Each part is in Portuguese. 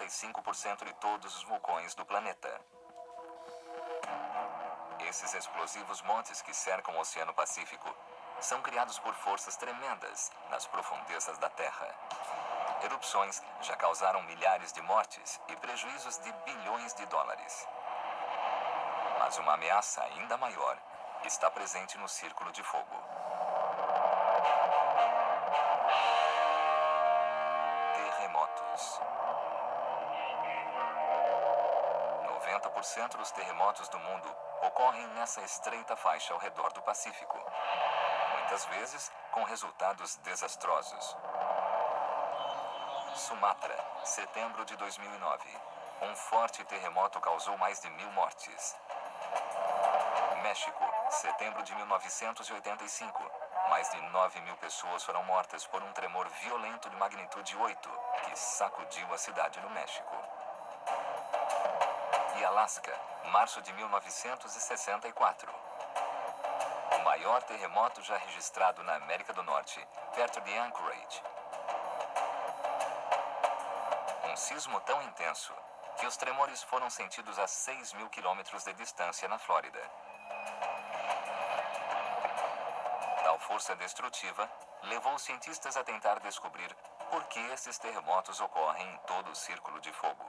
95% de todos os vulcões do planeta. Esses explosivos montes que cercam o Oceano Pacífico são criados por forças tremendas nas profundezas da Terra. Erupções já causaram milhares de mortes e prejuízos de bilhões de dólares. Mas uma ameaça ainda maior está presente no Círculo de Fogo. Terremotos. 90% dos terremotos do mundo ocorrem nessa estreita faixa ao redor do Pacífico. Muitas vezes com resultados desastrosos. Sumatra, setembro de 2009. Um forte terremoto causou mais de 1.000 mortes. México, setembro de 1985. Mais de 9.000 pessoas foram mortas por um tremor violento de magnitude 8, que sacudiu a cidade no México. E Alasca, março de 1964. O maior terremoto já registrado na América do Norte, perto de Anchorage. Um sismo tão intenso que os tremores foram sentidos a 6.000 quilômetros de distância na Flórida. Tal força destrutiva levou os cientistas a tentar descobrir por que esses terremotos ocorrem em todo o Círculo de Fogo.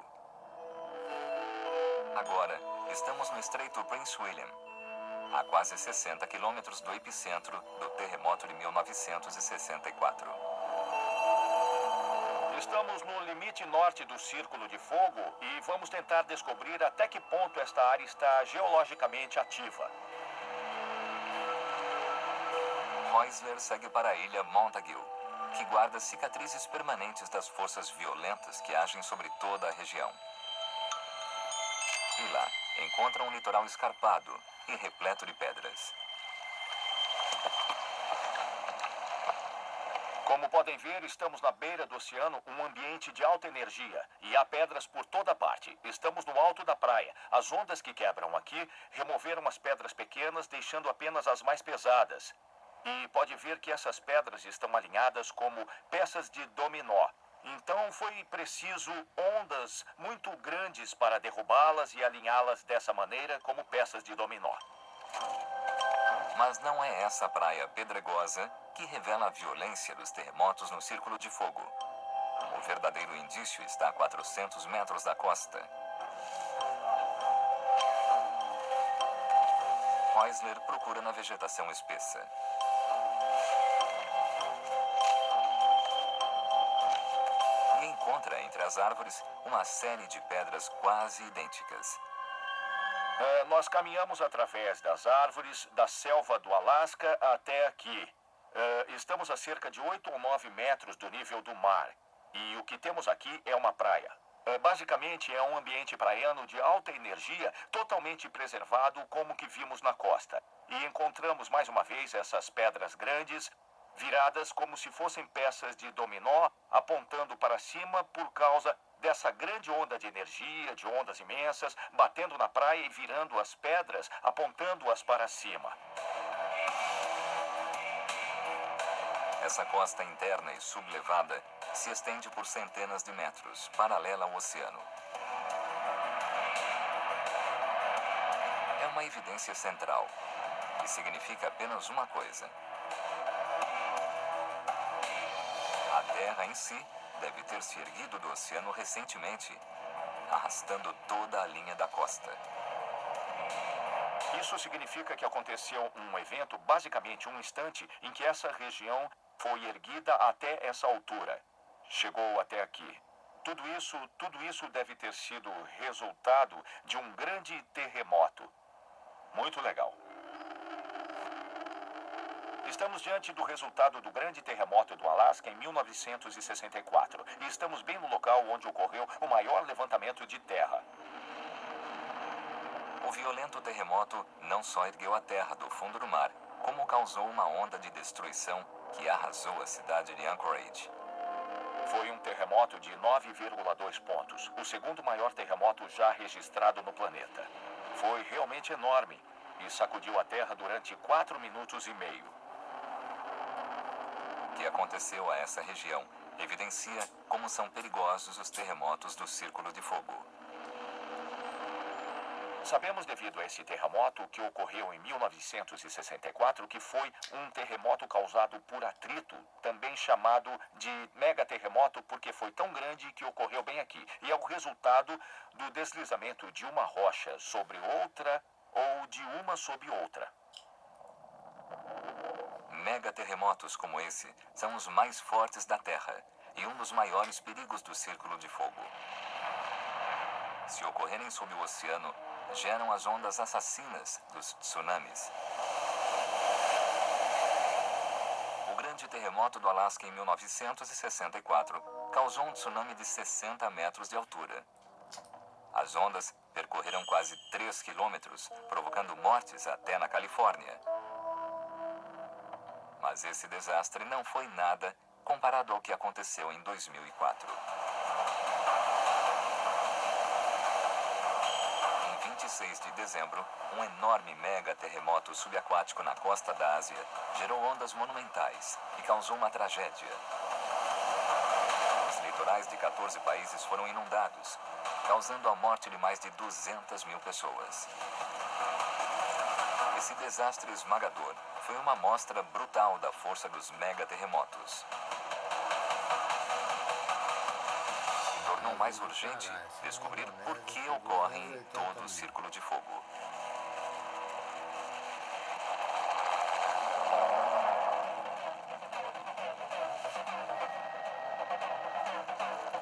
Agora, estamos no Estreito Prince William, a quase 60 quilômetros do epicentro do terremoto de 1964. Estamos no limite norte do Círculo de Fogo e vamos tentar descobrir até que ponto esta área está geologicamente ativa. Heusler segue para a ilha Montague, que guarda cicatrizes permanentes das forças violentas que agem sobre toda a região. E lá, encontra um litoral escarpado e repleto de pedras. Como podem ver, estamos na beira do oceano, um ambiente de alta energia, e há pedras por toda parte. Estamos no alto da praia. As ondas que quebram aqui removeram as pedras pequenas, deixando apenas as mais pesadas. E pode ver que essas pedras estão alinhadas como peças de dominó. Então foi preciso ondas muito grandes para derrubá-las e alinhá-las dessa maneira como peças de dominó. Mas não é essa praia pedregosa que revela a violência dos terremotos no Círculo de Fogo. O verdadeiro indício está a 400 metros da costa. Heusler procura na vegetação espessa. E encontra entre as árvores uma série de pedras quase idênticas. Nós caminhamos através das árvores da selva do Alasca até aqui. Estamos a cerca de 8 ou 9 metros do nível do mar. E o que temos aqui é uma praia. Basicamente é um ambiente praiano de alta energia, totalmente preservado como que vimos na costa. E encontramos mais uma vez essas pedras grandes, viradas como se fossem peças de dominó, apontando para cima por causa dessa grande onda de energia, de ondas imensas, batendo na praia e virando as pedras, apontando-as para cima. Essa costa interna e sublevada se estende por centenas de metros, paralela ao oceano. É uma evidência central, que significa apenas uma coisa. A Terra em si deve ter se erguido do oceano recentemente, arrastando toda a linha da costa. Isso significa que aconteceu um evento, basicamente um instante, em que essa região foi erguida até essa altura. Chegou até aqui. Tudo isso deve ter sido resultado de um grande terremoto. Muito legal. Estamos diante do resultado do grande terremoto do Alasca em 1964 e estamos bem no local onde ocorreu o maior levantamento de terra. O violento terremoto não só ergueu a terra do fundo do mar, como causou uma onda de destruição que arrasou a cidade de Anchorage. Foi um terremoto de 9,2 pontos, o segundo maior terremoto já registrado no planeta. Foi realmente enorme e sacudiu a terra durante 4 minutos e meio. O que aconteceu a essa região evidencia como são perigosos os terremotos do Círculo de Fogo. Sabemos, devido a esse terremoto que ocorreu em 1964, que foi um terremoto causado por atrito, também chamado de megaterremoto, porque foi tão grande que ocorreu bem aqui. E é o resultado do deslizamento de uma rocha sobre outra ou de uma sobre outra. Megaterremotos como esse são os mais fortes da Terra e um dos maiores perigos do Círculo de Fogo. Se ocorrerem sob o oceano, geram as ondas assassinas dos tsunamis. O grande terremoto do Alasca em 1964 causou um tsunami de 60 metros de altura. As ondas percorreram quase 3 quilômetros, provocando mortes até na Califórnia. Mas esse desastre não foi nada comparado ao que aconteceu em 2004. Em 26 de dezembro, um enorme mega-terremoto subaquático na costa da Ásia gerou ondas monumentais e causou uma tragédia. Os litorais de 14 países foram inundados, causando a morte de mais de 200 mil pessoas. Esse desastre esmagador foi uma amostra brutal da força dos megaterremotos. Tornou mais urgente descobrir por que ocorrem em todo o Círculo de Fogo.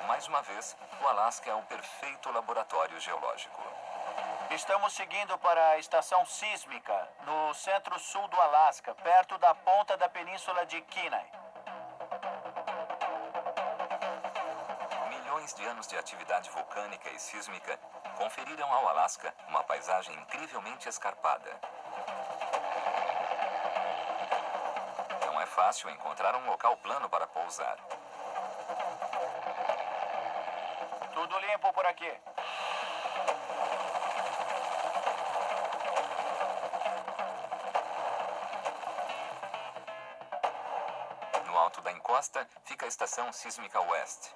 Mais uma vez, o Alasca é um perfeito laboratório geológico. Estamos seguindo para a estação sísmica, no centro-sul do Alasca, perto da ponta da península de Kenai. Milhões de anos de atividade vulcânica e sísmica conferiram ao Alasca uma paisagem incrivelmente escarpada. Não é fácil encontrar um local plano para pousar. Tudo limpo por aqui. No alto da encosta fica a estação sísmica West.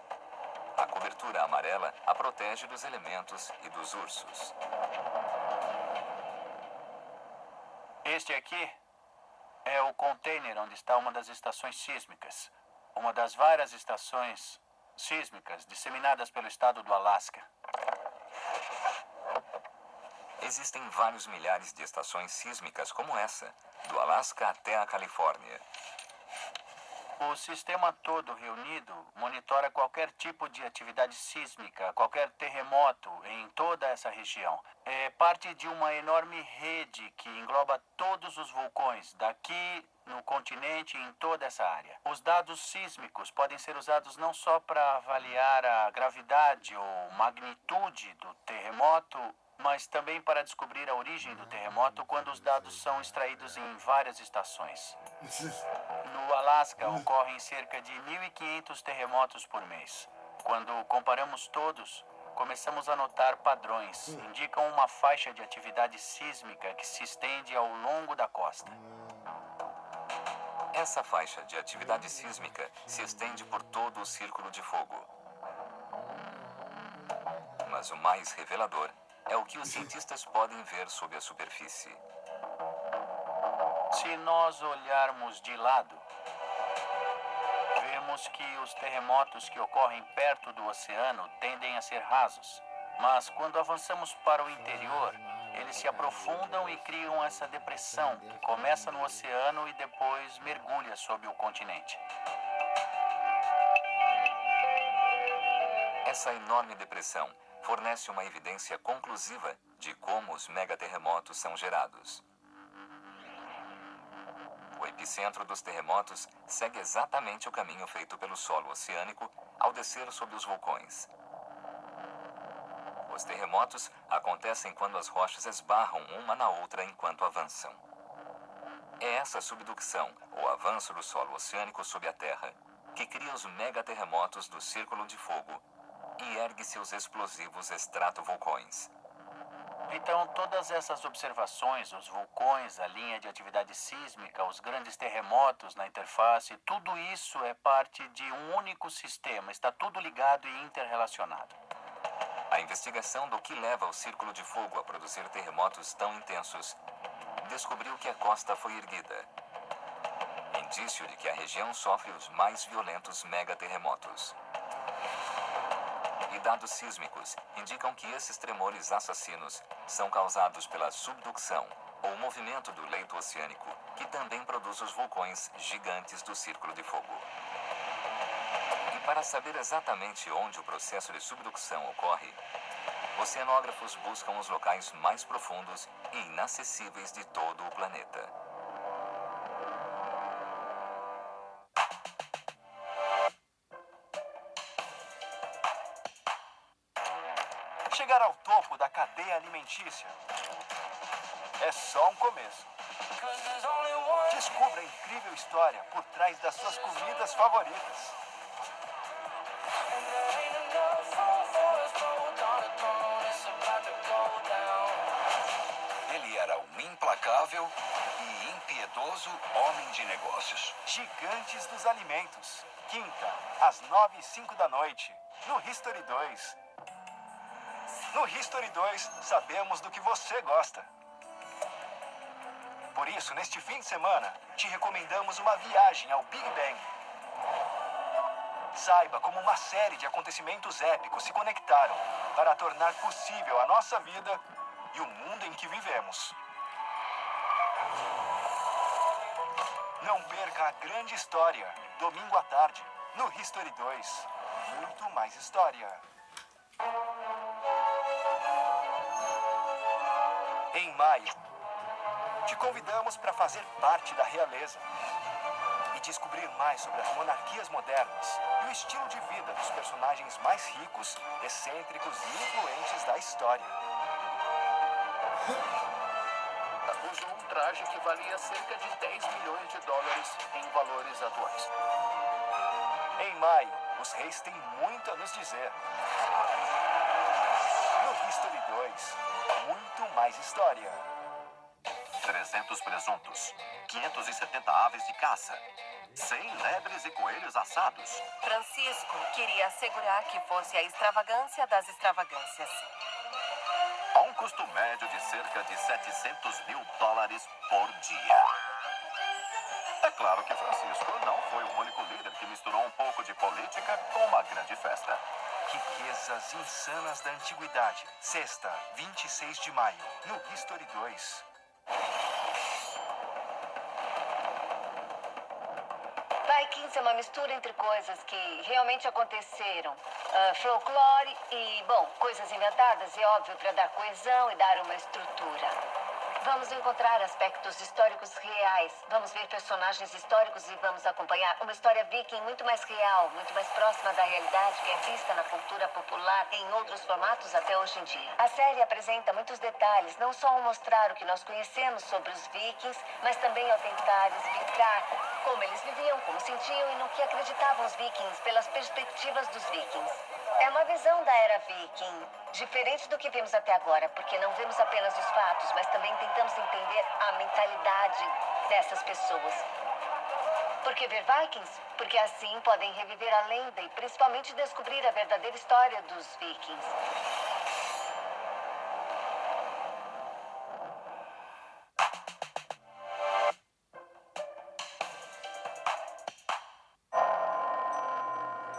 A cobertura amarela a protege dos elementos e dos ursos. Este aqui é o container onde está uma das estações sísmicas. Uma das várias estações sísmicas disseminadas pelo estado do Alasca. Existem vários milhares de estações sísmicas como essa, do Alasca até a Califórnia. O sistema todo reunido monitora qualquer tipo de atividade sísmica, qualquer terremoto em toda essa região. É parte de uma enorme rede que engloba todos os vulcões daqui no continente e em toda essa área. Os dados sísmicos podem ser usados não só para avaliar a gravidade ou magnitude do terremoto, mas também para descobrir a origem do terremoto quando os dados são extraídos em várias estações. No Alasca, ocorrem cerca de 1.500 terremotos por mês. Quando comparamos todos, começamos a notar padrões. Indicam uma faixa de atividade sísmica que se estende ao longo da costa. Essa faixa de atividade sísmica se estende por todo o Círculo de Fogo. Mas o mais revelador é o que os cientistas podem ver sob a superfície. Se nós olharmos de lado, vemos que os terremotos que ocorrem perto do oceano tendem a ser rasos. Mas quando avançamos para o interior, eles se aprofundam e criam essa depressão que começa no oceano e depois mergulha sob o continente. Essa enorme depressão fornece uma evidência conclusiva de como os megaterremotos são gerados. O epicentro dos terremotos segue exatamente o caminho feito pelo solo oceânico ao descer sobre os vulcões. Os terremotos acontecem quando as rochas esbarram uma na outra enquanto avançam. É essa subducção, ou avanço do solo oceânico sob a Terra, que cria os megaterremotos do Círculo de Fogo e ergue seus explosivos estratovulcões. Então, todas essas observações, os vulcões, a linha de atividade sísmica, os grandes terremotos na interface, tudo isso é parte de um único sistema, está tudo ligado e interrelacionado. A investigação do que leva o Círculo de Fogo a produzir terremotos tão intensos descobriu que a costa foi erguida. Indício de que a região sofre os mais violentos megaterremotos. E dados sísmicos indicam que esses tremores assassinos são causados pela subducção, ou movimento do leito oceânico, que também produz os vulcões gigantes do Círculo de Fogo. E para saber exatamente onde o processo de subducção ocorre, oceanógrafos buscam os locais mais profundos e inacessíveis de todo o planeta. Chegar ao topo da cadeia alimentícia é só um começo. Descubra a incrível história por trás das suas comidas favoritas. Ele era um implacável e impiedoso homem de negócios. Gigantes dos Alimentos. Quinta, às 9h05 da noite, no History 2. No History 2, sabemos do que você gosta. Por isso, neste fim de semana, te recomendamos uma viagem ao Big Bang. Saiba como uma série de acontecimentos épicos se conectaram para tornar possível a nossa vida e o mundo em que vivemos. Não perca a grande história, domingo à tarde, no History 2. Muito mais história. Em maio, te convidamos para fazer parte da realeza e descobrir mais sobre as monarquias modernas e o estilo de vida dos personagens mais ricos, excêntricos e influentes da história. Usou um traje que valia cerca de 10 milhões de dólares em valores atuais. Em maio, os reis têm muito a nos dizer. No History 2, muito mais história. 300 presuntos, 570 aves de caça, 100 lebres e coelhos assados. Francisco queria assegurar que fosse a extravagância das extravagâncias. A um custo médio de cerca de 700 mil dólares por dia. É claro que Francisco não foi o único líder que misturou um pouco de política com uma grande festa. Riquezas insanas da antiguidade. Sexta, 26 de maio, no History 2. Vikings é uma mistura entre coisas que realmente aconteceram. Folclore e, bom, coisas inventadas, é óbvio, para dar coesão e dar uma estrutura. Vamos encontrar aspectos históricos reais. Vamos ver personagens históricos e vamos acompanhar uma história viking muito mais real, muito mais próxima da realidade que é vista na cultura popular em outros formatos até hoje em dia. A série apresenta muitos detalhes, não só ao mostrar o que nós conhecemos sobre os vikings, mas também ao tentar explicar como eles viviam, como sentiam e no que acreditavam os vikings pelas perspectivas dos vikings. É uma visão da era viking, diferente do que vimos até agora, porque não vemos apenas os fatos, mas também tentamos entender a mentalidade dessas pessoas. Por que ver Vikings? Porque assim podem reviver a lenda e principalmente descobrir a verdadeira história dos vikings.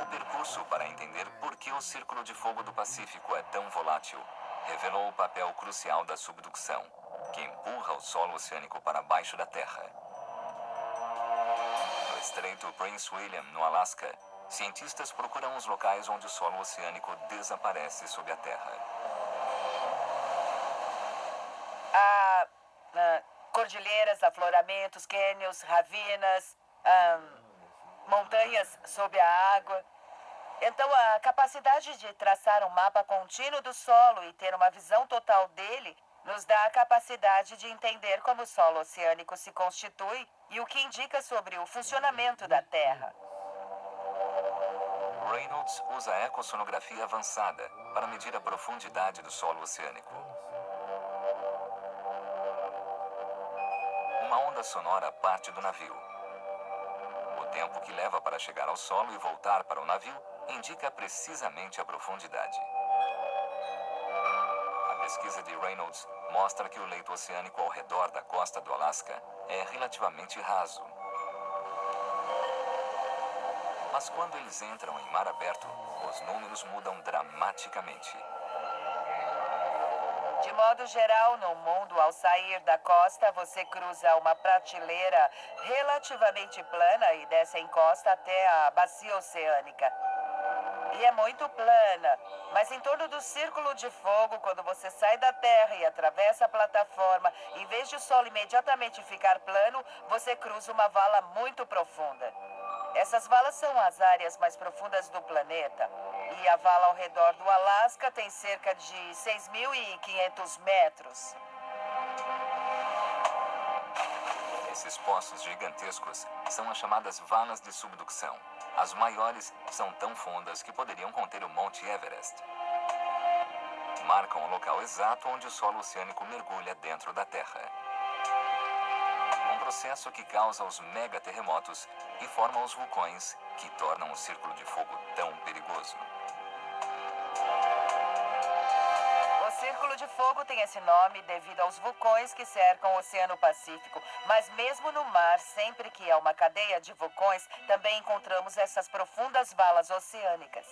O percurso para entender por que o Círculo de Fogo do Pacífico é tão volátil revelou o papel crucial da subducção, que empurra o solo oceânico para baixo da Terra. No Estreito Prince William, no Alasca, cientistas procuram os locais onde o solo oceânico desaparece sob a Terra. Cordilheiras, afloramentos, cânions, ravinas, montanhas sob a água. Então, a capacidade de traçar um mapa contínuo do solo e ter uma visão total dele nos dá a capacidade de entender como o solo oceânico se constitui e o que indica sobre o funcionamento da Terra. Reynolds usa ecossonografia avançada para medir a profundidade do solo oceânico. Uma onda sonora parte do navio. O tempo que leva para chegar ao solo e voltar para o navio indica precisamente a profundidade. A pesquisa de Reynolds mostra que o leito oceânico ao redor da costa do Alasca é relativamente raso. Mas quando eles entram em mar aberto, os números mudam dramaticamente. De modo geral, no mundo, ao sair da costa, você cruza uma prateleira relativamente plana e desce a encosta até a bacia oceânica. E é muito plana, mas em torno do círculo de fogo, quando você sai da Terra e atravessa a plataforma, em vez de o solo imediatamente ficar plano, você cruza uma vala muito profunda. Essas valas são as áreas mais profundas do planeta. E a vala ao redor do Alasca tem cerca de 6.500 metros. Esses poços gigantescos são as chamadas valas de subducção. As maiores são tão fundas que poderiam conter o Monte Everest. Marcam o local exato onde o solo oceânico mergulha dentro da Terra. Um processo que causa os megaterremotos e forma os vulcões, que tornam o círculo de fogo tão perigoso. O Círculo de Fogo tem esse nome devido aos vulcões que cercam o Oceano Pacífico. Mas mesmo no mar, sempre que há uma cadeia de vulcões, também encontramos essas profundas valas oceânicas.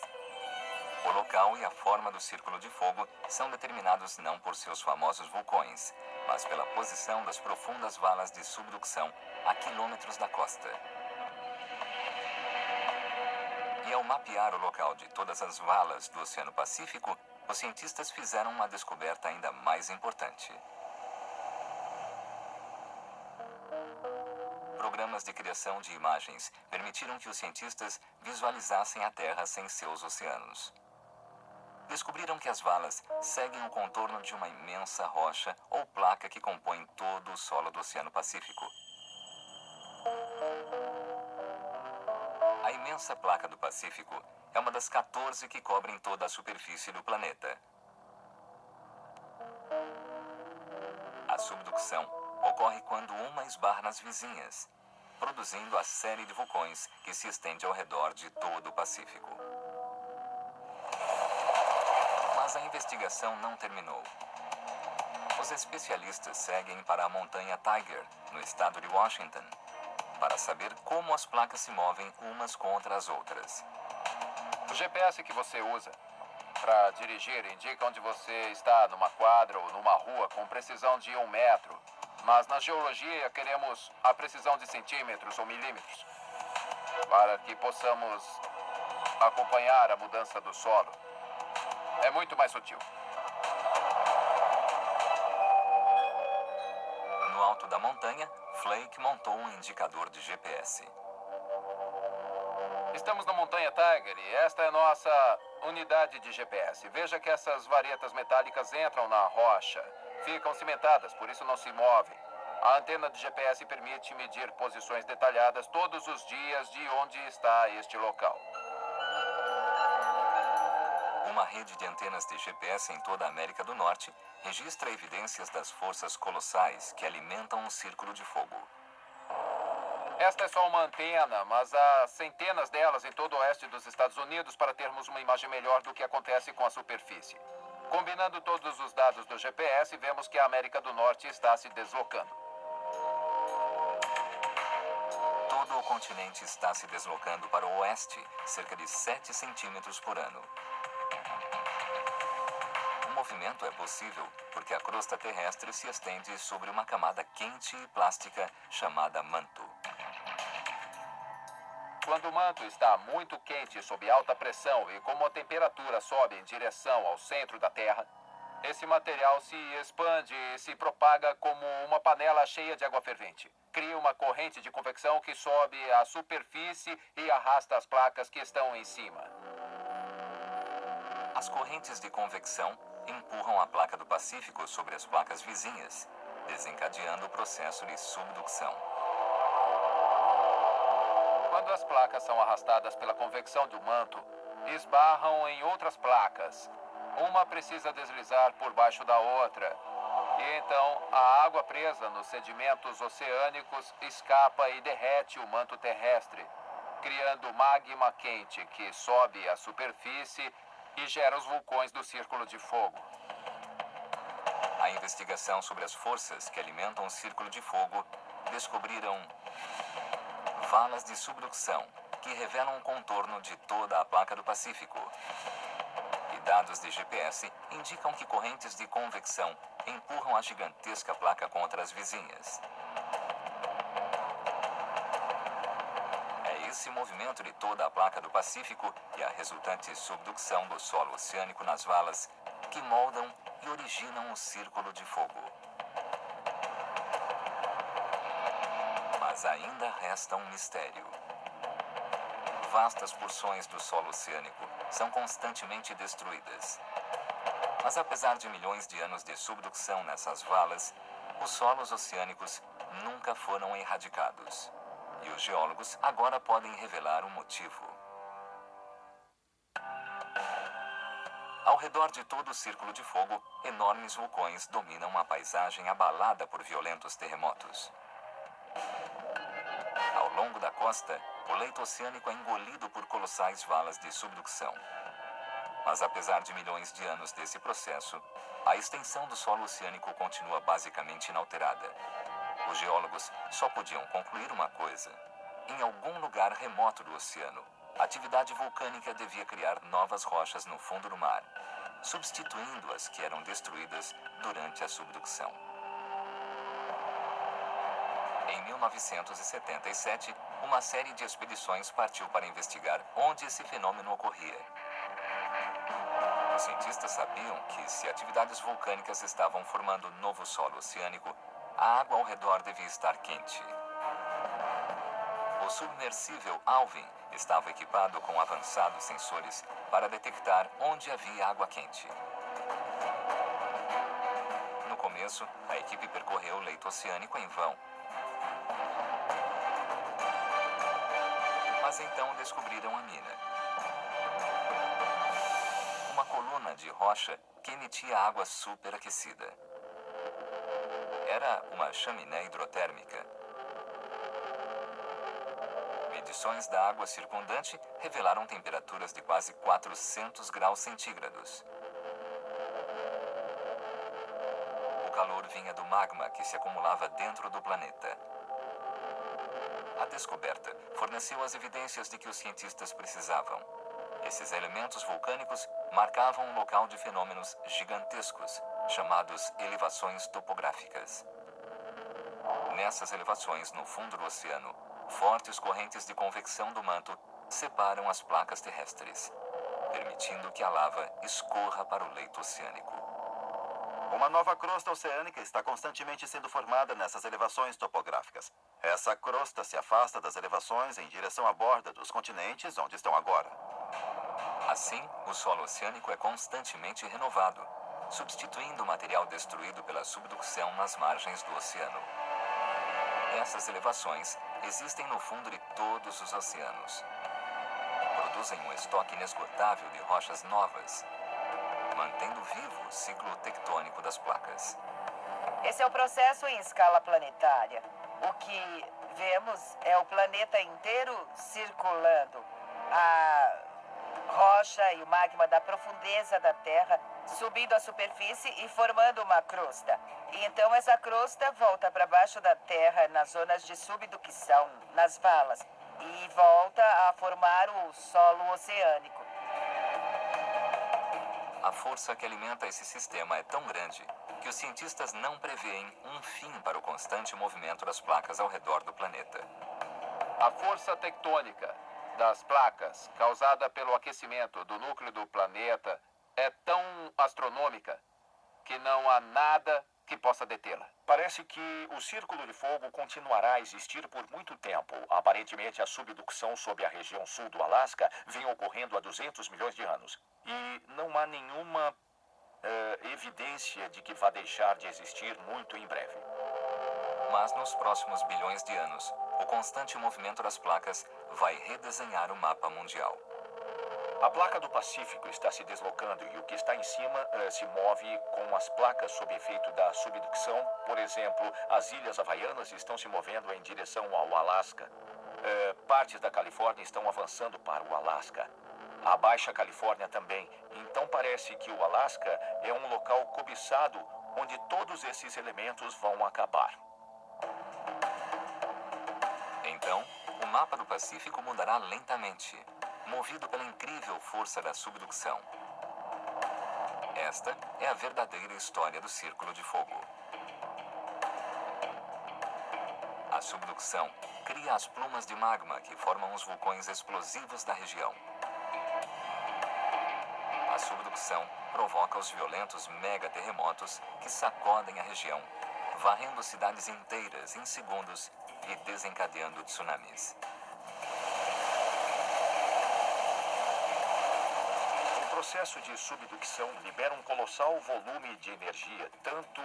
O local e a forma do círculo de fogo são determinados não por seus famosos vulcões, mas pela posição das profundas valas de subducção a quilômetros da costa. E ao mapear o local de todas as valas do Oceano Pacífico, os cientistas fizeram uma descoberta ainda mais importante. Programas de criação de imagens permitiram que os cientistas visualizassem a Terra sem seus oceanos. Descobriram que as valas seguem o contorno de uma imensa rocha ou placa que compõe todo o solo do Oceano Pacífico. A imensa placa do Pacífico é uma das 14 que cobrem toda a superfície do planeta. A subducção ocorre quando uma esbarra nas vizinhas, produzindo a série de vulcões que se estende ao redor de todo o Pacífico. Mas a investigação não terminou. Os especialistas seguem para a montanha Tiger, no estado de Washington, para saber como as placas se movem umas contra as outras. O GPS que você usa para dirigir indica onde você está numa quadra ou numa rua com precisão de 1 metro. Mas na geologia queremos a precisão de centímetros ou milímetros para que possamos acompanhar a mudança do solo. É muito mais sutil. No alto da montanha, Flake montou um indicador de GPS. Estamos na montanha Tiger e esta é a nossa unidade de GPS. Veja que essas varetas metálicas entram na rocha. Ficam cimentadas, por isso não se movem. A antena de GPS permite medir posições detalhadas todos os dias de onde está este local. Uma rede de antenas de GPS em toda a América do Norte registra evidências das forças colossais que alimentam o círculo de fogo. Esta é só uma antena, mas há centenas delas em todo o oeste dos Estados Unidos para termos uma imagem melhor do que acontece com a superfície. Combinando todos os dados do GPS, vemos que a América do Norte está se deslocando. Todo o continente está se deslocando para o oeste, cerca de 7 centímetros por ano. O movimento é possível porque a crosta terrestre se estende sobre uma camada quente e plástica chamada manto. Quando o manto está muito quente sob alta pressão e como a temperatura sobe em direção ao centro da Terra, esse material se expande e se propaga como uma panela cheia de água fervente. Cria uma corrente de convecção que sobe à superfície e arrasta as placas que estão em cima. As correntes de convecção empurram a placa do Pacífico sobre as placas vizinhas, desencadeando o processo de subducção. Quando as placas são arrastadas pela convecção do manto, esbarram em outras placas. Uma precisa deslizar por baixo da outra. E então a água presa nos sedimentos oceânicos escapa e derrete o manto terrestre, criando magma quente que sobe à superfície e gera os vulcões do Círculo de Fogo. A investigação sobre as forças que alimentam o Círculo de Fogo descobriram valas de subducção que revelam o contorno de toda a placa do Pacífico. E dados de GPS indicam que correntes de convecção empurram a gigantesca placa contra as vizinhas. É esse movimento de toda a placa do Pacífico e a resultante subducção do solo oceânico nas valas que moldam e originam o Círculo de Fogo. Mas ainda resta um mistério. Vastas porções do solo oceânico são constantemente destruídas. Mas apesar de milhões de anos de subducção nessas valas, os solos oceânicos nunca foram erradicados. E os geólogos agora podem revelar o motivo. Ao redor de todo o Círculo de Fogo, enormes vulcões dominam uma paisagem abalada por violentos terremotos. Ao longo da costa, o leito oceânico é engolido por colossais valas de subducção. Mas apesar de milhões de anos desse processo, a extensão do solo oceânico continua basicamente inalterada. Os geólogos só podiam concluir uma coisa. Em algum lugar remoto do oceano, a atividade vulcânica devia criar novas rochas no fundo do mar, substituindo as que eram destruídas durante a subducção. Em 1977, uma série de expedições partiu para investigar onde esse fenômeno ocorria. Os cientistas sabiam que, se atividades vulcânicas estavam formando novo solo oceânico, a água ao redor devia estar quente. O submersível Alvin estava equipado com avançados sensores para detectar onde havia água quente. No começo, a equipe percorreu o leito oceânico em vão. Mas então descobriram a mina. Uma coluna de rocha que emitia água superaquecida. Era uma chaminé hidrotérmica. Medições da água circundante revelaram temperaturas de quase 400 graus centígrados. O calor vinha do magma que se acumulava dentro do planeta. A descoberta forneceu as evidências de que os cientistas precisavam. Esses elementos vulcânicos marcavam um local de fenômenos gigantescos, chamados elevações topográficas. Nessas elevações, no fundo do oceano, fortes correntes de convecção do manto separam as placas terrestres, permitindo que a lava escorra para o leito oceânico. Uma nova crosta oceânica está constantemente sendo formada nessas elevações topográficas. Essa crosta se afasta das elevações em direção à borda dos continentes onde estão agora. Assim, o solo oceânico é constantemente renovado, substituindo o material destruído pela subducção nas margens do oceano. Essas elevações existem no fundo de todos os oceanos. Produzem um estoque inesgotável de rochas novas, mantendo vivo o ciclo tectônico das placas. Esse é o processo em escala planetária. O que vemos é o planeta inteiro circulando. A rocha e o magma da profundeza da Terra subindo à superfície e formando uma crosta. E então essa crosta volta para baixo da Terra nas zonas de subducção, nas valas, e volta a formar o solo oceânico. A força que alimenta esse sistema é tão grande que os cientistas não prevêem um fim para o constante movimento das placas ao redor do planeta. A força tectônica das placas, causada pelo aquecimento do núcleo do planeta, é tão astronômica que não há nada que possa detê-la. Parece que o Círculo de Fogo continuará a existir por muito tempo. Aparentemente, a subducção sobre a região sul do Alasca vem ocorrendo há 200 milhões de anos. E não há nenhuma evidência de que vá deixar de existir muito em breve. Mas nos próximos bilhões de anos, o constante movimento das placas vai redesenhar o mapa mundial. A placa do Pacífico está se deslocando e o que está em cima se move com as placas sob efeito da subducção. Por exemplo, as Ilhas Havaianas estão se movendo em direção ao Alasca. Partes da Califórnia estão avançando para o Alasca. A Baixa Califórnia também. Então parece que o Alasca é um local cobiçado onde todos esses elementos vão acabar. Então, o mapa do Pacífico mudará lentamente, movido pela incrível força da subducção. Esta é a verdadeira história do Círculo de Fogo. A subducção cria as plumas de magma que formam os vulcões explosivos da região. A subducção provoca os violentos megaterremotos que sacodem a região, varrendo cidades inteiras em segundos e desencadeando tsunamis. O processo de subducção libera um colossal volume de energia, tanto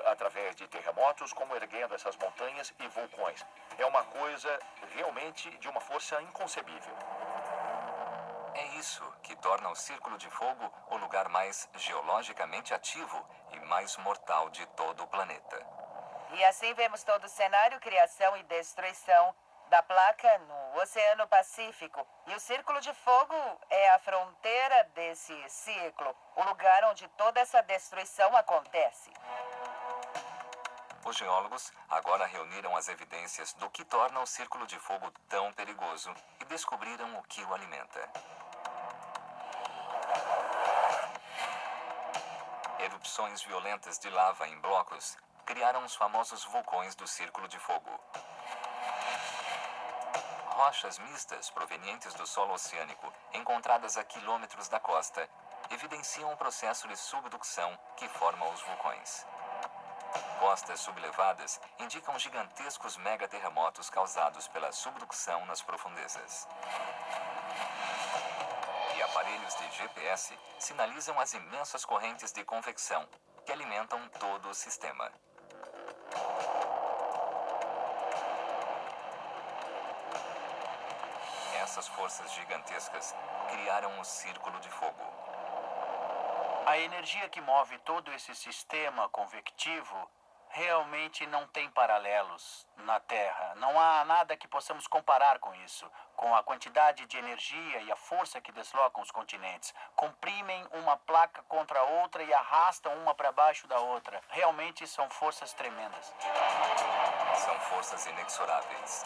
através de terremotos como erguendo essas montanhas e vulcões. É uma coisa realmente de uma força inconcebível. É isso que torna o Círculo de Fogo o lugar mais geologicamente ativo e mais mortal de todo o planeta. E assim vemos todo o cenário, criação e destruição da placa no Oceano Pacífico. E o Círculo de Fogo é a fronteira desse ciclo, o lugar onde toda essa destruição acontece. Os geólogos agora reuniram as evidências do que torna o Círculo de Fogo tão perigoso e descobriram o que o alimenta. Erupções violentas de lava em blocos criaram os famosos vulcões do Círculo de Fogo. Rochas mistas provenientes do solo oceânico, encontradas a quilômetros da costa, evidenciam o processo de subducção que forma os vulcões. Costas sublevadas indicam gigantescos megaterremotos causados pela subducção nas profundezas. E aparelhos de GPS sinalizam as imensas correntes de convecção que alimentam todo o sistema. Essas forças gigantescas criaram o Círculo de Fogo. A energia que move todo esse sistema convectivo realmente não tem paralelos na Terra. Não há nada que possamos comparar com isso, com a quantidade de energia e a força que deslocam os continentes. Comprimem uma placa contra a outra e arrastam uma para baixo da outra. Realmente são forças tremendas. São forças inexoráveis.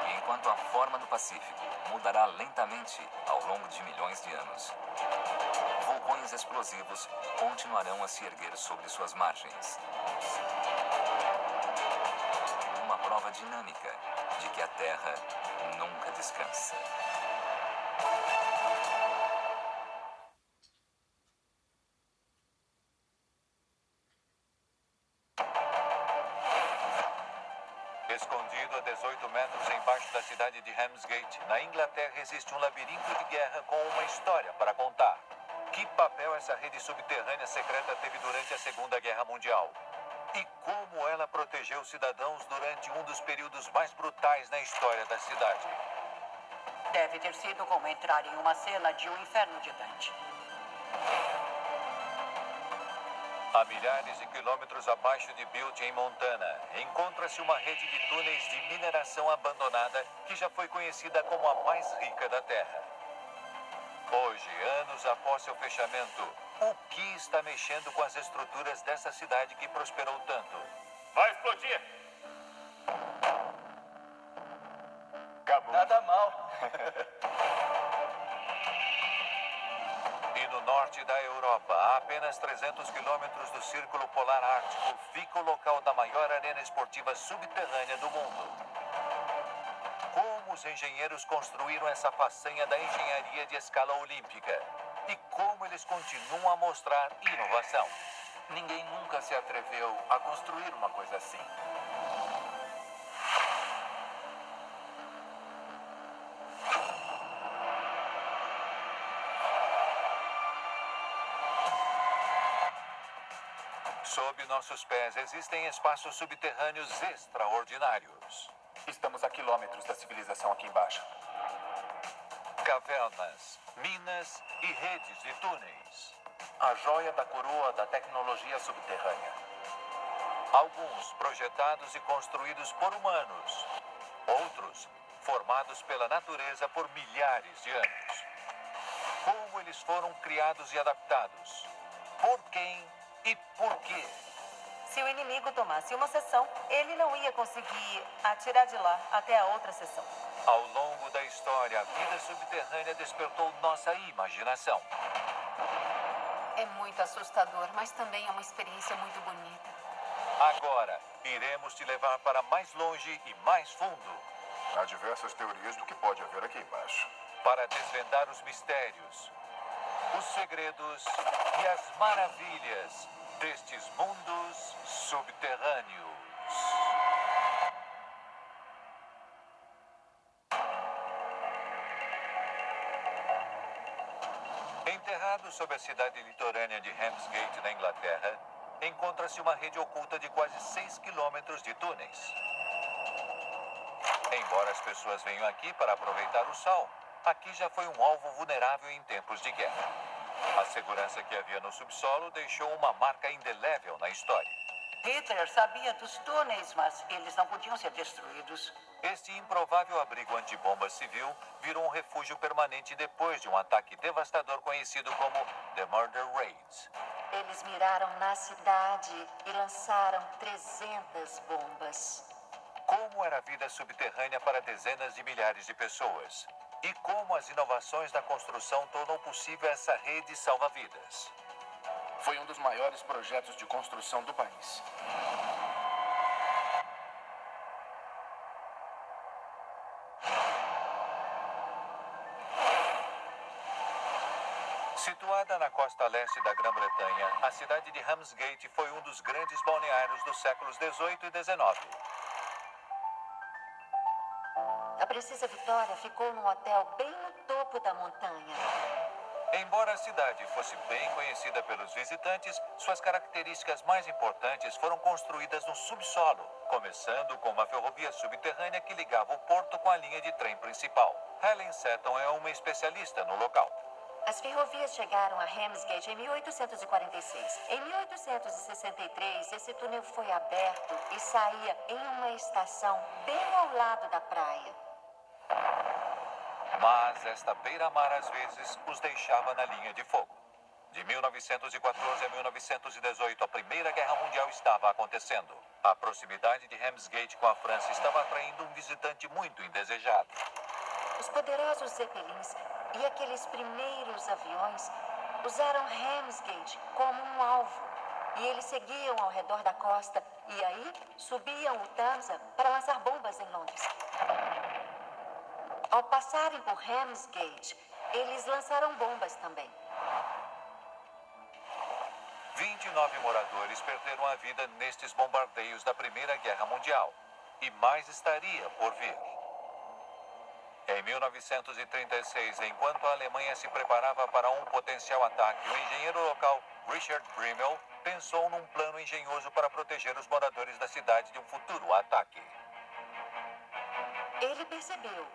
E enquanto a forma do Pacífico mudará lentamente ao longo de milhões de anos, vulcões explosivos continuarão a se erguer sobre suas margens. Uma prova dinâmica de que a Terra nunca descansa. Escondido a 18 metros embaixo da cidade de Ramsgate, na Inglaterra, existe um labirinto de guerra com uma história para contar. Que papel essa rede subterrânea secreta teve durante a Segunda Guerra Mundial? E como ela protegeu os cidadãos durante um dos períodos mais brutais na história da cidade? Deve ter sido como entrar em uma cena de O Inferno de Dante. A milhares de quilômetros abaixo de Butte, em Montana, encontra-se uma rede de túneis de mineração abandonada que já foi conhecida como a mais rica da Terra. Hoje, anos após seu fechamento, o que está mexendo com as estruturas dessa cidade que prosperou tanto? Vai explodir! Acabou. Nada mal. E no norte da Europa, a apenas 300 quilômetros do Círculo Polar Ártico, fica o local da maior arena esportiva subterrânea do mundo. Como os engenheiros construíram essa façanha da engenharia de escala olímpica? E como eles continuam a mostrar inovação? Ninguém nunca se atreveu a construir uma coisa assim. Sob nossos pés existem espaços subterrâneos extraordinários. Estamos a quilômetros da civilização aqui embaixo. cavernas, minas e redes de túneis. A joia da coroa da tecnologia subterrânea. Alguns projetados e construídos por humanos. Outros formados pela natureza por milhares de anos. Como eles foram criados e adaptados? Por quem e por quê? Se o inimigo tomasse uma seção, ele não ia conseguir atirar de lá até a outra seção. Ao longo da história, a vida subterrânea despertou nossa imaginação. É muito assustador, mas também é uma experiência muito bonita. Agora, iremos te levar para mais longe e mais fundo. Há diversas teorias do que pode haver aqui embaixo. Para desvendar os mistérios, os segredos e as maravilhas destes mundos subterrâneos. Enterrado sob a cidade litorânea de Ramsgate, na Inglaterra, encontra-se uma rede oculta de quase 6 quilômetros de túneis. Embora as pessoas venham aqui para aproveitar o sol, aqui já foi um alvo vulnerável em tempos de guerra. A segurança que havia no subsolo deixou uma marca indelével na história. Hitler sabia dos túneis, mas eles não podiam ser destruídos. Este improvável abrigo antibomba civil virou um refúgio permanente depois de um ataque devastador conhecido como The Murder Raids. Eles miraram na cidade e lançaram 300 bombas. Como era a vida subterrânea para dezenas de milhares de pessoas? E como as inovações da construção tornam possível essa rede salva-vidas? Foi um dos maiores projetos de construção do país. Situada na costa leste da Grã-Bretanha, a cidade de Ramsgate foi um dos grandes balneários dos séculos XVIII e XIX. A Princesa Vitória ficou num hotel bem no topo da montanha. Embora a cidade fosse bem conhecida pelos visitantes, suas características mais importantes foram construídas no subsolo, começando com uma ferrovia subterrânea que ligava o porto com a linha de trem principal. Helen Seton é uma especialista no local. As ferrovias chegaram a Ramsgate em 1846. Em 1863, esse túnel foi aberto e saía em uma estação bem ao lado da praia. Mas esta beira-mar às vezes os deixava na linha de fogo. De 1914 a 1918, a Primeira Guerra Mundial estava acontecendo. A proximidade de Ramsgate com a França estava atraindo um visitante muito indesejado. Os poderosos Zeppelins e aqueles primeiros aviões usaram Ramsgate como um alvo. E eles seguiam ao redor da costa e aí subiam o Tamsa para lançar bombas em Londres. Ao passarem por Ramsgate, eles lançaram bombas também. 29 moradores perderam a vida nestes bombardeios da Primeira Guerra Mundial. E mais estaria por vir. Em 1936, enquanto a Alemanha se preparava para um potencial ataque, o engenheiro local Richard Brimmel pensou num plano engenhoso para proteger os moradores da cidade de um futuro ataque. Ele percebeu,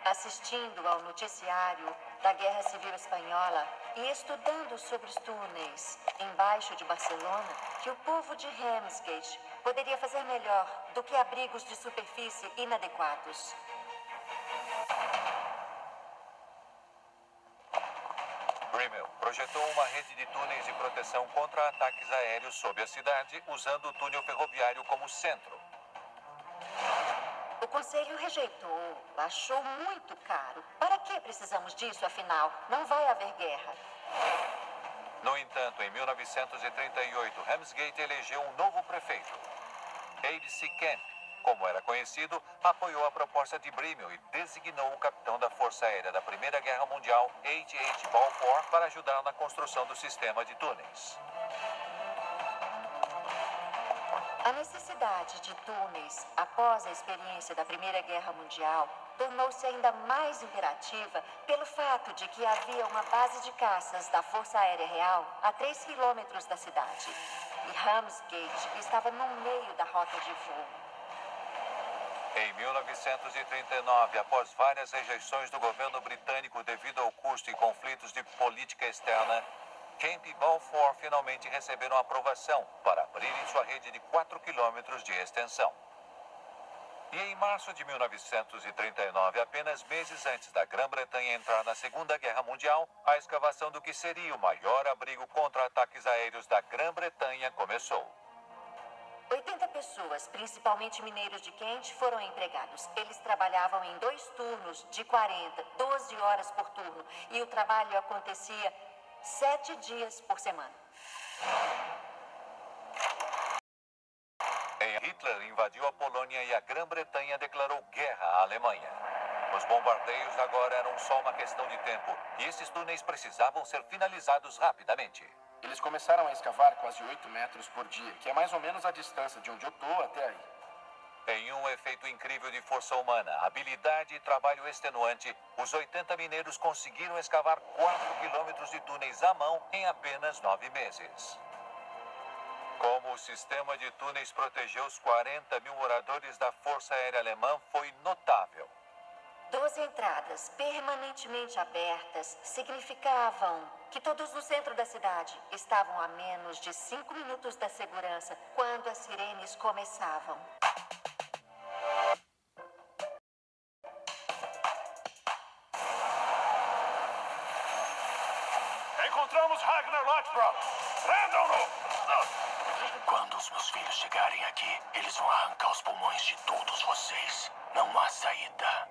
assistindo ao noticiário da Guerra Civil Espanhola e estudando sobre os túneis embaixo de Barcelona, que o povo de Ramsgate poderia fazer melhor do que abrigos de superfície inadequados. Brimmel projetou uma rede de túneis de proteção contra ataques aéreos sobre a cidade, usando o túnel ferroviário como centro. O conselho rejeitou, achou muito caro. Para que precisamos disso, afinal? Não vai haver guerra. No entanto, em 1938, Ramsgate elegeu um novo prefeito. Abe C. Camp, como era conhecido, apoiou a proposta de Brimmel e designou o capitão da Força Aérea da Primeira Guerra Mundial, H.H. Balfour, para ajudar na construção do sistema de túneis. A necessidade de túneis após a experiência da Primeira Guerra Mundial tornou-se ainda mais imperativa pelo fato de que havia uma base de caças da Força Aérea Real a 3 quilômetros da cidade. E Ramsgate estava no meio da rota de voo. Em 1939, após várias rejeições do governo britânico devido ao custo e conflitos de política externa, Camp Balfour finalmente receberam aprovação para abrirem sua rede de 4 quilômetros de extensão. E em março de 1939, apenas meses antes da Grã-Bretanha entrar na Segunda Guerra Mundial, a escavação do que seria o maior abrigo contra ataques aéreos da Grã-Bretanha começou. 80 pessoas, principalmente mineiros de Kent, foram empregados. Eles trabalhavam em 2 turnos de 40, 12 horas por turno. E o trabalho acontecia 7 dias por semana. Hitler invadiu a Polônia e a Grã-Bretanha declarou guerra à Alemanha. Os bombardeios agora eram só uma questão de tempo e esses túneis precisavam ser finalizados rapidamente. Eles começaram a escavar quase 8 metros por dia, que é mais ou menos a distância de onde eu estou até aí. Em um efeito incrível de força humana, habilidade e trabalho extenuante, os 80 mineiros conseguiram escavar 4 quilômetros de túneis à mão em apenas 9 meses. Como o sistema de túneis protegeu os 40 mil moradores da Força Aérea Alemã foi notável. 12 entradas permanentemente abertas significavam que todos no centro da cidade estavam a menos de 5 minutos da segurança quando as sirenes começavam. Encontramos Ragnar Lothbrok! Prendam-no! Quando os meus filhos chegarem aqui, eles vão arrancar os pulmões de todos vocês. Não há saída.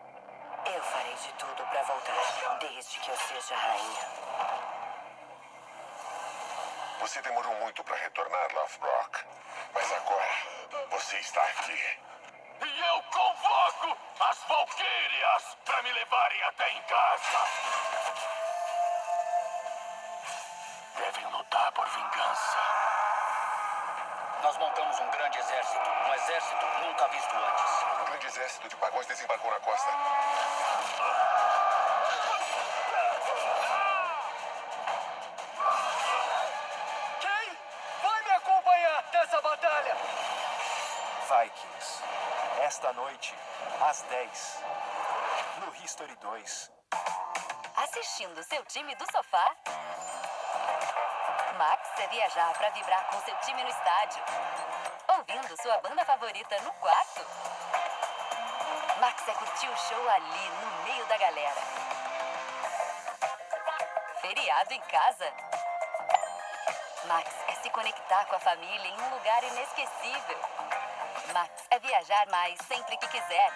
Eu farei de tudo para voltar, desde que eu seja rainha. Você demorou muito para retornar, Lothbrok. Mas agora, você está aqui. E eu convoco as Valquírias para me levarem até em casa. Devem lutar por vingança. Nós montamos um grande exército. Um exército nunca visto antes. Um grande exército de pagões desembarcou na costa. Quem vai me acompanhar nessa batalha? Vikings. Esta noite, às 10, no History 2. Assistindo seu time do sofá? Max é viajar para vibrar com seu time no estádio. Ouvindo sua banda favorita no quarto? Max é curtir o show ali, no meio da galera. Feriado em casa? Max é se conectar com a família em um lugar inesquecível. Max é viajar mais sempre que quiser.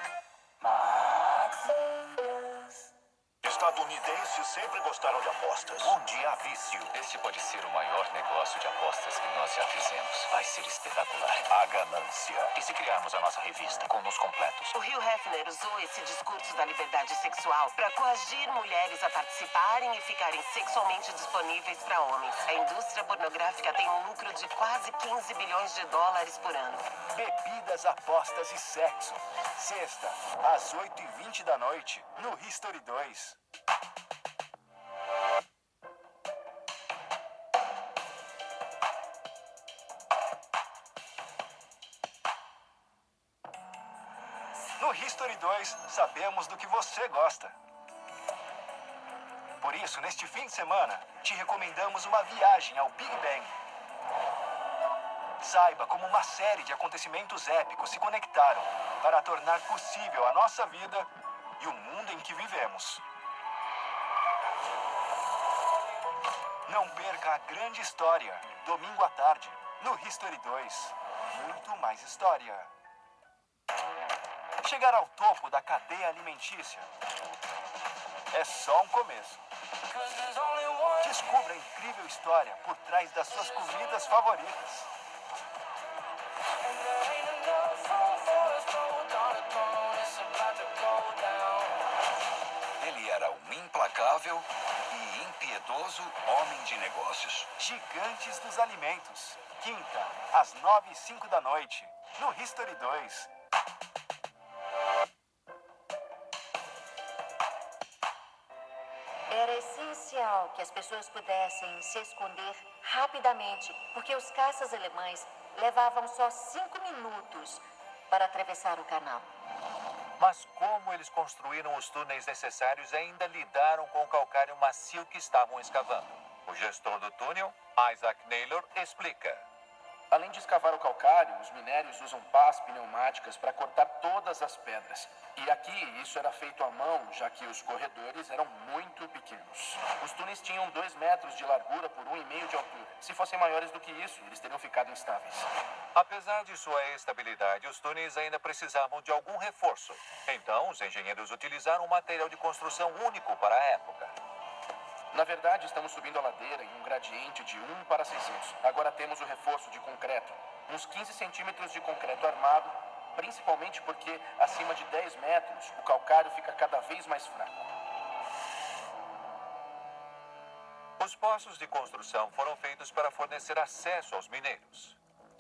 Estadunidenses sempre gostaram de apostas. Onde há vício, este pode ser o maior negócio de apostas que nós já fizemos. Vai ser espetacular. A ganância. E se criarmos a nossa revista com nos completos? O Hugh Hefner usou esse discurso da liberdade sexual para coagir mulheres a participarem e ficarem sexualmente disponíveis para homens. A indústria pornográfica tem um lucro de quase 15 bilhões de dólares por ano. Bebidas, apostas e sexo. Sexta, às 8h20 da noite, no History 2. No History 2, sabemos do que você gosta. Por isso, neste fim de semana, te recomendamos uma viagem ao Big Bang. Saiba como uma série de acontecimentos épicos se conectaram para tornar possível a nossa vida e o mundo em que vivemos. Não perca a grande história, domingo à tarde, no History 2. Muito mais história. Chegar ao topo da cadeia alimentícia é só um começo. Descubra a incrível história por trás das suas comidas favoritas. Ele era um implacável e impiedoso homem de negócios. Gigantes dos Alimentos. Quinta, às 9h05 da noite, no History 2. Era essencial que as pessoas pudessem se esconder rapidamente, porque os caças alemães levavam só 5 minutos para atravessar o canal. Mas como eles construíram os túneis necessários e ainda lidaram com o calcário macio que estavam escavando? O gestor do túnel, Isaac Naylor, explica. Além de escavar o calcário, os minérios usam pás pneumáticas para cortar todas as pedras. E aqui isso era feito à mão, já que os corredores eram muito pequenos. Os túneis tinham 2 metros de largura por 1,5 de altura. Se fossem maiores do que isso, eles teriam ficado instáveis. Apesar de sua estabilidade, os túneis ainda precisavam de algum reforço. Então, os engenheiros utilizaram um material de construção único para a época. Na verdade, estamos subindo a ladeira em um gradiente de 1 para 600. Agora temos o reforço de concreto. Uns 15 centímetros de concreto armado, principalmente porque, acima de 10 metros, o calcário fica cada vez mais fraco. Os poços de construção foram feitos para fornecer acesso aos mineiros.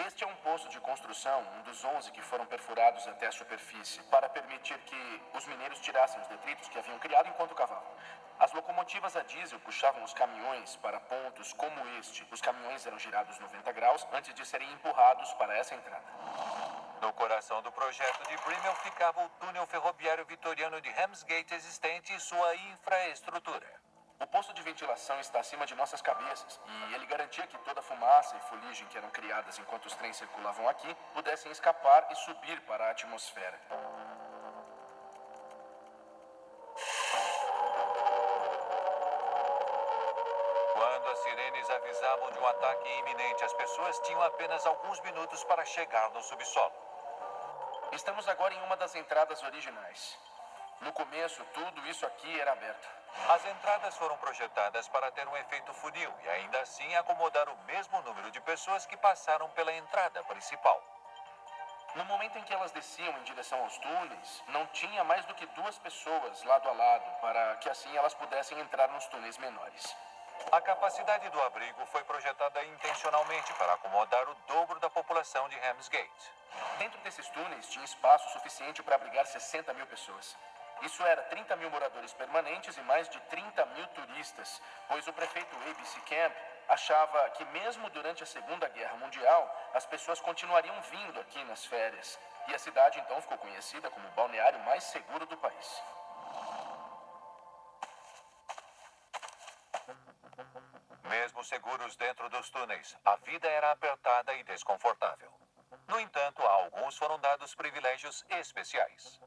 Este é um poço de construção, um dos 11 que foram perfurados até a superfície, para permitir que os mineiros tirassem os detritos que haviam criado enquanto cavavam. As locomotivas a diesel puxavam os caminhões para pontos como este. Os caminhões eram girados 90 graus antes de serem empurrados para essa entrada. No coração do projeto de Brimel ficava o túnel ferroviário vitoriano de Ramsgate existente e sua infraestrutura. O poço de ventilação está acima de nossas cabeças e ele garantia que toda a fumaça e fuligem que eram criadas enquanto os trens circulavam aqui pudessem escapar e subir para a atmosfera. Quando as sirenes avisavam de um ataque iminente, as pessoas tinham apenas alguns minutos para chegar no subsolo. Estamos agora em uma das entradas originais. No começo, tudo isso aqui era aberto. As entradas foram projetadas para ter um efeito funil e ainda assim acomodar o mesmo número de pessoas que passaram pela entrada principal. No momento em que elas desciam em direção aos túneis, não tinha mais do que 2 pessoas lado a lado, para que assim elas pudessem entrar nos túneis menores. A capacidade do abrigo foi projetada intencionalmente para acomodar o dobro da população de Ramsgate. Dentro desses túneis tinha espaço suficiente para abrigar 60 mil pessoas. Isso era 30 mil moradores permanentes e mais de 30 mil turistas, pois o prefeito A.B.C. Camp achava que mesmo durante a Segunda Guerra Mundial, as pessoas continuariam vindo aqui nas férias. E a cidade então ficou conhecida como o balneário mais seguro do país. Mesmo seguros dentro dos túneis, a vida era apertada e desconfortável. No entanto, a alguns foram dados privilégios especiais.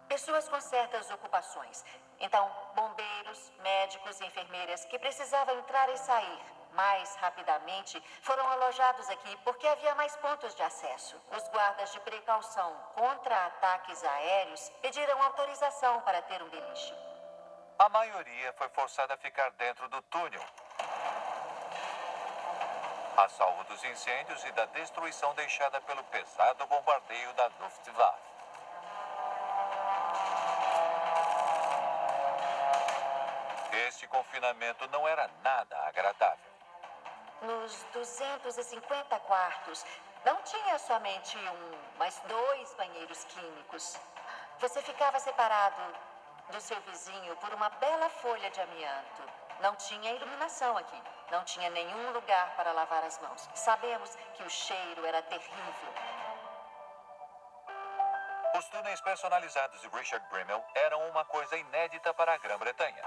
Pessoas com certas ocupações. Então, bombeiros, médicos e enfermeiras que precisavam entrar e sair mais rapidamente foram alojados aqui porque havia mais pontos de acesso. Os guardas de precaução contra ataques aéreos pediram autorização para ter um beliche. A maioria foi forçada a ficar dentro do túnel, a salvo dos incêndios e da destruição deixada pelo pesado bombardeio da Luftwaffe. Este confinamento não era nada agradável. Nos 250 quartos, não tinha somente mas 2 banheiros químicos. Você ficava separado do seu vizinho por uma bela folha de amianto. Não tinha iluminação aqui. Não tinha nenhum lugar para lavar as mãos. Sabemos que o cheiro era terrível. Os túneis personalizados de Richard Brimel eram uma coisa inédita para a Grã-Bretanha.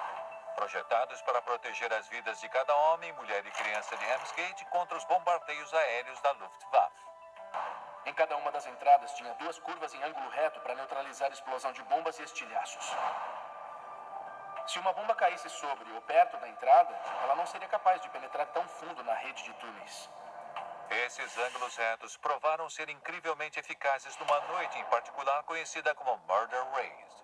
Projetados para proteger as vidas de cada homem, mulher e criança de Ramsgate contra os bombardeios aéreos da Luftwaffe. Em cada uma das entradas tinha 2 curvas em ângulo reto para neutralizar a explosão de bombas e estilhaços. Se uma bomba caísse sobre ou perto da entrada, ela não seria capaz de penetrar tão fundo na rede de túneis. Esses ângulos retos provaram ser incrivelmente eficazes numa noite em particular conhecida como Murder Race.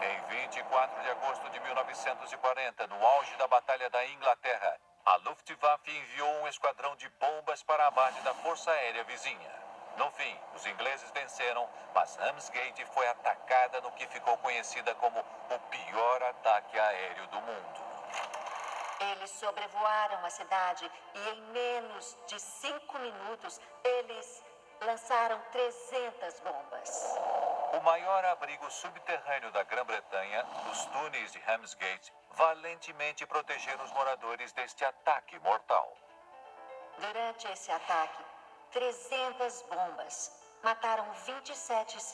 Em 24 de agosto de 1940, no auge da Batalha da Inglaterra, a Luftwaffe enviou um esquadrão de bombas para a base da Força Aérea vizinha. No fim, os ingleses venceram, mas Ramsgate foi atacada no que ficou conhecida como o pior ataque aéreo do mundo. Eles sobrevoaram a cidade e em menos de 5 minutos, eles lançaram 300 bombas. O maior abrigo subterrâneo da Grã-Bretanha, os túneis de Ramsgate, valentemente protegeram os moradores deste ataque mortal. Durante esse ataque, 300 bombas mataram 27 civis.